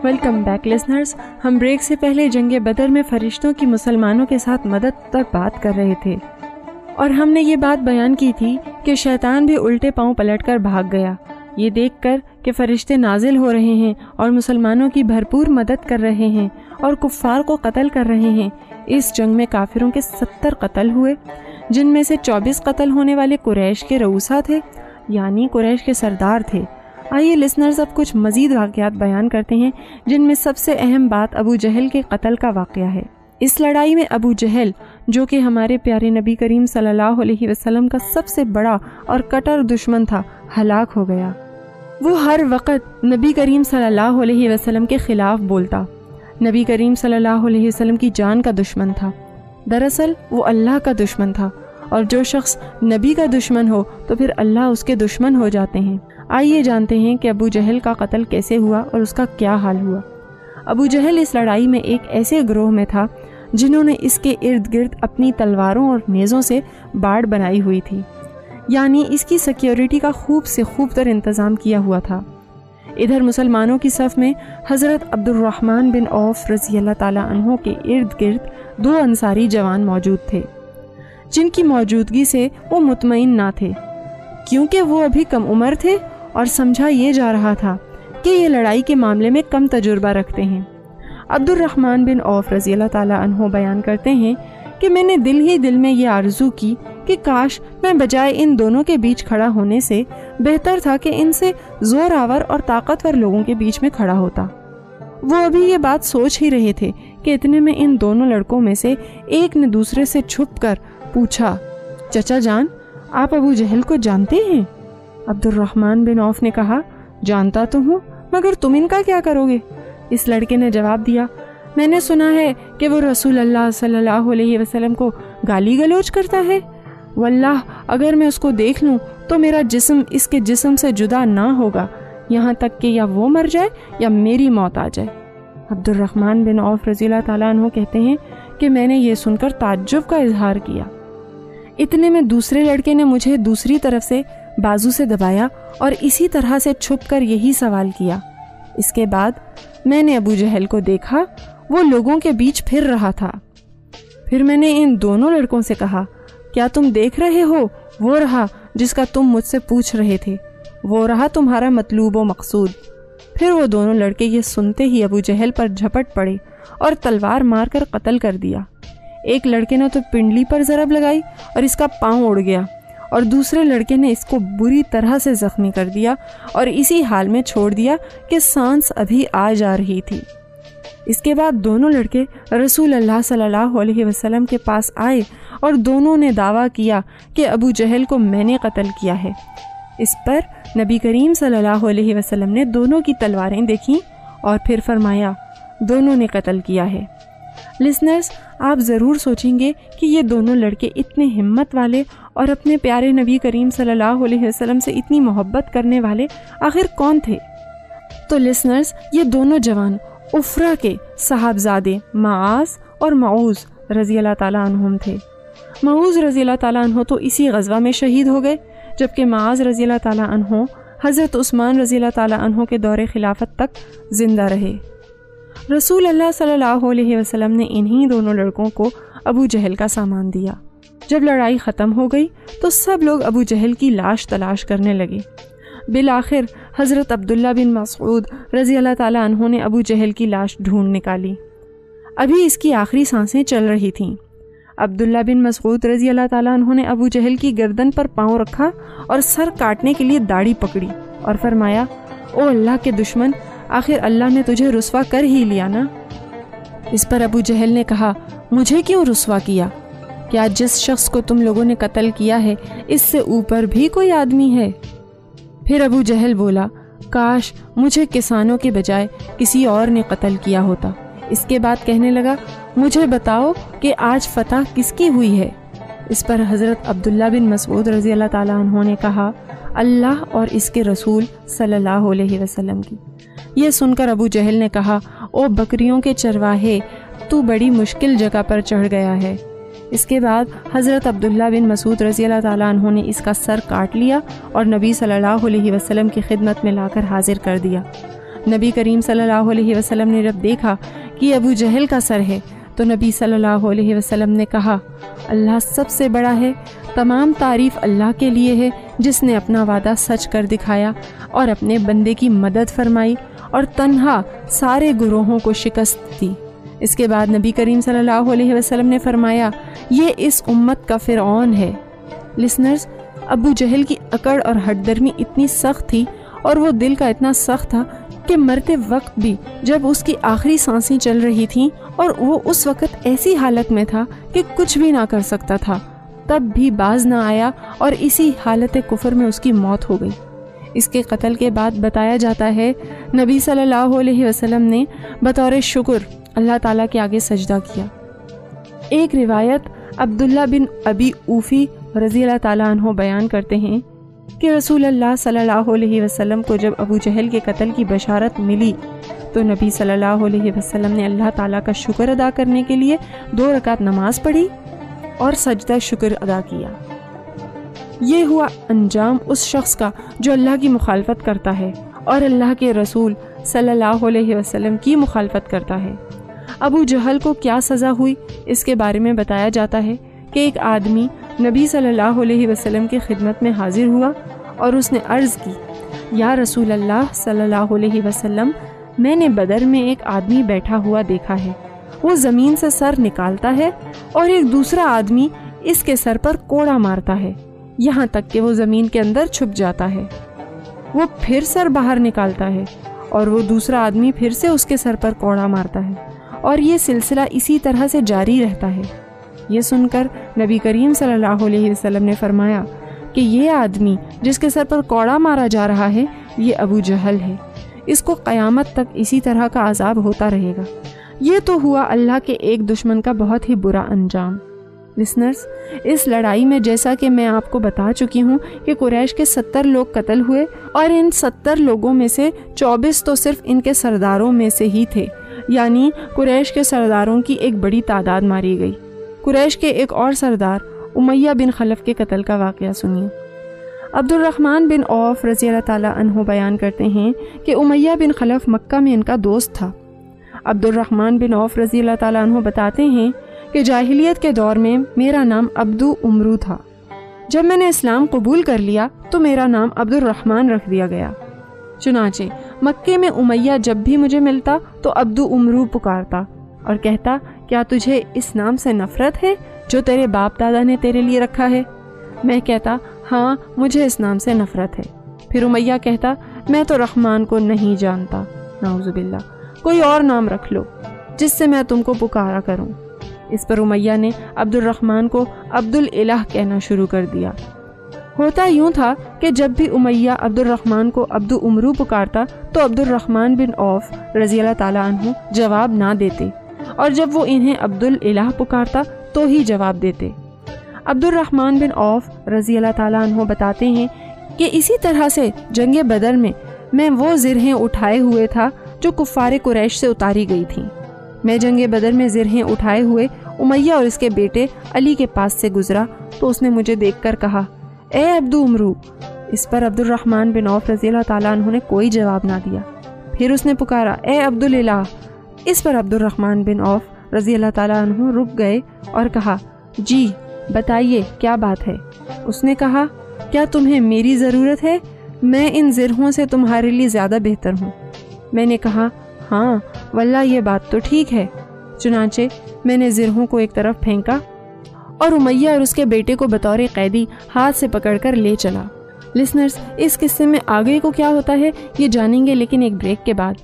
Welcome back listeners. ہم break سے پہلے جنگ بدر میں فرشتوں کی مسلمانوں کے ساتھ مدد پر بات کر رہے تھے اور ہم نے یہ بات بیان کی تھی کہ شیطان بھی الٹے پاؤں پلٹ کر بھاگ گیا. یہ دیکھ کر کہ فرشتے نازل ہو رہے ہیں اور مسلمانوں کی بھرپور مدد کر رہے ہیں اور کفار کو قتل کر رہے ہیں. اس جنگ میں کافروں کے 70 قتل ہوئے، جن میں سے 24 قتل ہونے والے قریش کے رؤسا تھے، یعنی قریش کے سردار تھے. آئیے لسنرز اب کچھ مزید واقعات بیان کرتے ہیں، جن میں سب سے اہم بات ابو جہل کے قتل کا واقعہ ہے. اس لڑائی میں ابو جہل، جو کہ ہمارے پیارے نبی کریم صلی اللہ علیہ وسلم کا سب سے بڑا اور کٹر دشمن تھا، ہلاک ہو گیا. وہ ہر وقت نبی کریم صلی اللہ علیہ وسلم کے خلاف بولتا. نبی کریم صلی اللہ علیہ وسلم کی جان کا دشمن تھا. دراصل وہ اللہ کا دشمن تھا، اور جو شخص نبی کا دشمن ہو تو پھر اللہ اس کے دشمن ہو جاتے ہیں. آئیے جانتے ہیں کہ ابو جہل کا قتل کیسے ہوا اور اس کا کیا حال ہوا. ابو جہل اس لڑائی میں ایک ایسے گروہ میں تھا جنہوں نے اس کے ارد گرد اپنی تلواروں اور نیزوں سے باڑ بنائی ہوئی تھی، یعنی اس کی سیکیورٹی کا خوب سے خوب تر انتظام کیا ہوا تھا. ادھر مسلمانوں کی صف میں حضرت عبد الرحمن بن عوف رضی اللہ تعالیٰ عنہ کے ارد گرد 2 انصاری جوان موجود تھے، جن کی موجودگی سے وہ مطمئن نہ تھے، کیونکہ وہ ابھی کم عمر تھے اور سمجھا یہ جا رہا تھا کہ یہ لڑائی کے معاملے میں کم تجربہ رکھتے ہیں. عبد الرحمن بن عوف رضی اللہ تعالیٰ عنہ بیان کرتے ہیں کہ میں نے دل ہی دل میں یہ آرزو کی کہ کاش میں بجائے ان دونوں کے بیچ کھڑا ہونے سے بہتر تھا کہ ان سے زور آور اور طاقتور لوگوں کے بیچ میں کھڑا ہوتا. وہ ابھی یہ بات سوچ ہی رہے تھے کہ اتنے میں ان دونوں لڑکوں میں سے ایک نے دوسرے سے چھپ کر پوچھا، چچا جان آپ ابو جہل کو جانتے ہیں؟ عبد الرحمن بن عوف نے کہا، جانتا تو ہوں، مگر تم ان کا کیا کرو گے؟ اس لڑکے نے جواب دیا، میں نے سنا ہے کہ وہ رسول اللہ صلی اللہ علیہ وسلم کو گالی گلوچ کرتا ہے. واللہ اگر میں اس کو دیکھ لوں تو میرا جسم اس کے جسم سے جدا نہ ہوگا، یہاں تک کہ یا وہ مر جائے یا میری موت آ جائے. عبد الرحمن بن عوف رضی اللہ تعالیٰ عنہ کہتے ہیں کہ میں نے یہ سن کر تعجب کا اظہار کیا. اتنے میں دوسرے لڑکے نے مجھے دوسری طرف سے بازو سے دبایا اور اسی طرح سے چھپ کر یہی سوال کیا. اس کے بعد میں نے ابو جہل کو دیکھا، وہ لوگوں کے بیچ پھر رہا تھا. پھر میں نے ان دونوں لڑکوں سے کہا، کیا تم دیکھ رہے ہو؟ وہ رہا جس کا تم مجھ سے پوچھ رہے تھے، وہ رہا تمہارا مطلوب و مقصود. پھر وہ دونوں لڑکے یہ سنتے ہی ابو جہل پر جھپٹ پڑے اور تلوار مار کر قتل کر دیا. ایک لڑکے نے تو پنڈلی پر ضرب لگائی اور اس کا پاؤں اڑ گیا، اور دوسرے لڑکے نے اس کو بری طرح سے زخمی کر دیا اور اسی حال میں چھوڑ دیا کہ سانس ابھی آ جا رہی تھی. اس کے بعد دونوں لڑکے رسول اللہ صلی اللہ علیہ وسلم کے پاس آئے اور دونوں نے دعویٰ کیا کہ ابو جہل کو میں نے قتل کیا ہے. اس پر نبی کریم صلی اللہ علیہ وسلم نے دونوں کی تلواریں دیکھیں اور پھر فرمایا، دونوں نے قتل کیا ہے. لسنرز، آپ ضرور سوچیں گے کہ یہ دونوں لڑکے اتنے ہمت والے اور اپنے پیارے نبی کریم صلی اللہ علیہ وسلم سے اتنی محبت کرنے والے آخر کون تھے؟ تو لسنرز، یہ دونوں جوان افرا کے صاحبزادے معاذ اور معوذ رضی اللہ تعالیٰ عنہم تھے. معوذ رضی اللہ تعالیٰ عنہ تو اسی غزوہ میں شہید ہو گئے، جبکہ معاذ رضی اللہ تعالیٰ عنہ حضرت عثمان رضی اللہ تعالیٰ عنہ کے دور خلافت تک زندہ رہے. رسول اللہ صلی اللہ علیہ وسلم نے انہی دونوں لڑکوں کو ابو جہل کا سامان دیا. جب لڑائی ختم ہو گئی تو سب لوگ ابو جہل کی لاش تلاش کرنے لگے. بالآخر حضرت عبداللہ بن مسعود رضی اللہ تعالیٰ عنہ نے ابو جہل کی لاش ڈھونڈ نکالی. ابھی اس کی آخری سانسیں چل رہی تھیں. عبداللہ بن مسعود رضی اللہ تعالیٰ عنہ نے ابو جہل کی گردن پر پاؤں رکھا اور سر کاٹنے کے لیے داڑھی پکڑی اور فرمایا، او اللہ کے دشمن، آخر اللہ نے تجھے رسوا کر ہی لیا نا. اس پر ابو جہل نے کہا، مجھے کیوں رسوا کیا؟ کیا جس شخص کو تم لوگوں نے قتل کیا ہے اس سے اوپر بھی کوئی آدمی ہے؟ پھر ابو جہل بولا، کاش مجھے کسانوں کے بجائے کسی اور نے قتل کیا ہوتا. اس کے بعد کہنے لگا، مجھے بتاؤ کہ آج فتح کس کی ہوئی ہے؟ اس پر حضرت عبداللہ بن مسعود رضی اللہ تعالیٰ عنہ نے کہا، اللہ اور اس کے رسول صلی اللہ علیہ وسلم کی. یہ سن کر ابو جہل نے کہا، او بکریوں کے چرواہے، تو بڑی مشکل جگہ پر چڑھ گیا ہے. اس کے بعد حضرت عبداللہ بن مسعود رضی اللہ تعالیٰ عنہ نے اس کا سر کاٹ لیا اور نبی صلی اللہ علیہ وسلم کی خدمت میں لا کر حاضر کر دیا. نبی کریم صلی اللہ علیہ وسلم نے جب دیکھا کہ ابو جہل کا سر ہے تو نبی صلی اللہ علیہ وسلم نے کہا، اللہ سب سے بڑا ہے، تمام تعریف اللہ کے لیے ہے جس نے اپنا وعدہ سچ کر دکھایا اور اپنے بندے کی مدد فرمائی اور تنہا سارے گروہوں کو شکست دی۔ اس کے بعد نبی کریم صلی اللہ علیہ وسلم نے فرمایا، یہ اس امت کا فرعون ہے۔ لسنرز، ابو جہل کی اکڑ اور ہٹ درمی اتنی سخت تھی اور وہ دل کا اتنا سخت تھا کہ مرتے وقت بھی جب اس کی آخری سانسیں چل رہی تھیں اور وہ اس وقت ایسی حالت میں تھا کہ کچھ بھی نہ کر سکتا تھا، تب بھی باز نہ آیا اور اسی حالت کفر میں اس کی موت ہو گئی۔ اس کے قتل کے بعد بتایا جاتا ہے نبی صلی اللہ علیہ وسلم نے بطور شکر اللہ تعالیٰ کے آگے سجدہ کیا۔ ایک روایت عبداللہ بن ابی اوفی رضی اللہ تعالیٰ عنہ بیان کرتے ہیں کہ رسول اللہ صلی اللہ علیہ وسلم کو جب ابو جہل کے قتل کی بشارت ملی تو نبی صلی اللہ علیہ وسلم نے اللہ تعالیٰ کا شکر ادا کرنے کے لیے 2 رکعت نماز پڑھی اور سجدہ شکر ادا کیا۔ یہ ہوا انجام اس شخص کا جو اللہ کی مخالفت کرتا ہے اور اللہ کے رسول صلی اللہ علیہ وسلم کی مخالفت کرتا ہے۔ ابو جہل کو کیا سزا ہوئی اس کے بارے میں بتایا جاتا ہے کہ ایک آدمی نبی صلی اللہ علیہ وسلم کی خدمت میں حاضر ہوا اور اس نے عرض کی، یا رسول اللہ صلی اللہ علیہ وسلم، میں نے بدر میں ایک آدمی بیٹھا ہوا دیکھا ہے، وہ زمین سے سر نکالتا ہے اور ایک دوسرا آدمی اس کے سر پر کوڑا مارتا ہے یہاں تک کہ وہ زمین کے اندر چھپ جاتا ہے۔ وہ پھر سر باہر نکالتا ہے اور وہ دوسرا آدمی پھر سے اس کے سر پر کوڑا مارتا ہے اور یہ سلسلہ اسی طرح سے جاری رہتا ہے۔ یہ سن کر نبی کریم صلی اللہ علیہ وسلم نے فرمایا کہ یہ آدمی جس کے سر پر کوڑا مارا جا رہا ہے یہ ابو جہل ہے، اس کو قیامت تک اسی طرح کا عذاب ہوتا رہے گا۔ یہ تو ہوا اللہ کے ایک دشمن کا بہت ہی برا انجام۔ لسنرز، اس لڑائی میں جیسا کہ میں آپ کو بتا چکی ہوں کہ قریش کے 70 لوگ قتل ہوئے اور ان 70 لوگوں میں سے 24 تو صرف ان کے سرداروں میں سے ہی تھے، یعنی قریش کے سرداروں کی ایک بڑی تعداد ماری گئی۔ قریش کے ایک اور سردار امیہ بن خلف کے قتل کا واقعہ سنیے۔ عبد الرحمن بن عوف رضی اللہ تعالیٰ عنہ بیان کرتے ہیں کہ امیہ بن خلف مکہ میں ان کا دوست تھا۔ عبد الرحمن بن عوف رضی اللہ تعالیٰ عنہ بتاتے ہیں کہ جاہلیت کے دور میں میرا نام عبدو عمرو تھا، جب میں نے اسلام قبول کر لیا تو میرا نام عبد الرحمن رکھ دیا گیا۔ چنانچہ مکے میں امیہ جب بھی مجھے ملتا تو عبدو عمرو پکارتا اور کہتا، کیا تجھے اس نام سے نفرت ہے جو تیرے باپ دادا نے تیرے لیے رکھا ہے؟ میں کہتا، ہاں مجھے اس نام سے نفرت ہے۔ پھر امیہ کہتا، میں تو رحمان کو نہیں جانتا، نعوذ باللہ، کوئی اور نام رکھ لو جس سے میں تم کو پکارا کروں۔ اس پر امیہ نے عبد الرحمن کو عبد الالہ کہنا شروع کر دیا۔ ہوتا یوں تھا کہ جب بھی امیہ عبد الرحمن کو عبد عمرو پکارتا تو عبد الرحمن بن عوف رضی اللہ تعالیٰ عنہ جواب نہ دیتے، اور جب وہ انہیں عبد الالہ پکارتا تو ہی جواب دیتے۔ عبد الرحمن بن عوف رضی اللہ تعالیٰ عنہ بتاتے ہیں کہ اسی طرح سے جنگ بدر میں وہ زرہیں اٹھائے ہوئے تھا جو کفار قریش سے اتاری گئی تھیں۔ میں جنگ بدر میں زرہیں اٹھائے ہوئے امیہ اور اس کے بیٹے علی کے پاس سے گزرا تو اس نے مجھے دیکھ کر کہا، اے عبد عمرو۔ اس پر عبد الرحمن بن عوف رضی اللہ تعالیٰ عنہ نے کوئی جواب نہ دیا۔ پھر اس نے پکارا، اے عبد الالہ۔ اس پر عبد الرحمن بن عوف رضی اللہ تعالیٰ عنہ رک گئے اور کہا، جی بتائیے کیا بات ہے؟ اس نے کہا، کیا تمہیں میری ضرورت ہے؟ میں ان زرہوں سے تمہارے لیے زیادہ بہتر ہوں۔ میں نے کہا، ہاں واللہ یہ بات تو ٹھیک ہے۔ چنانچہ میں نے زرہوں کو ایک طرف پھینکا اور امیہ اور اس کے بیٹے کو بطور قیدی ہاتھ سے پکڑ کر لے چلا۔ لسنرز، اس قصے میں آگے کو کیا ہوتا ہے یہ جانیں گے لیکن ایک بریک کے بعد۔